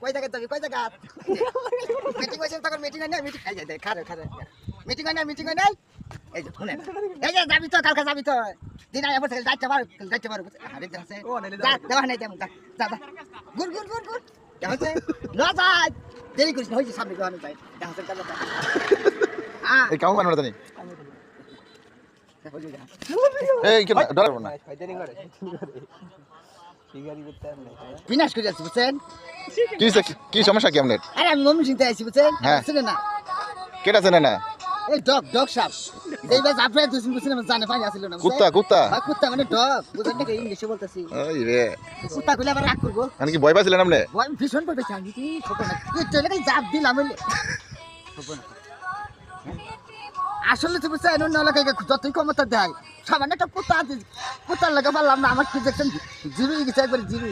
কই জায়গা তুমি কই জায়গা মিটিং হইছে তখন মিটিং হয় না মিটিং এই যে খারে খারে মিটিং হয় না এই যে শুনেন এই যে যাবি তো কালকে যাবি তো দিন আয়া বসে যাইতে পারো আরে যাচ্ছে যা দেওয়া নাই তেমন যা যা গুর গুর গুর গুর যাচ্ছে না যাই দেরি করিস না হইছে সামনে যাওয়া যায় যাচ্ছে কাজ এই কাম বানানো জানি এই কি ডর না বিনাশ করে যাচ্ছি বুঝছেন কি সমস্যা কি আপনার আরে আমি মমি চিন্তা আছি বুঝছেন শুনেন না কেটা জানে না এই ডগ সাপ এইবার আপনারা দুজন বুঝছেন জানে পানি আসিল না কুত্তা মানে ডগ বুঝেন না ইংলিশে বলতেছি ওই রে কুত্তা কইলে আবার রাগ করবো মানে কি ভয় পাইছিলেন আপনি ভয় ভীষণ ভয় পাইছি আমি কি ছোট না তুই জাপ দিলাম হইলে আসলে তো বুঝছেন অন্য এলাকায় যতই ক্ষমতা দেয় সামান্য একটা কুত্তার লাগে পারলাম না আমার কি দেখছেন জিরো গেছে একবার জিরো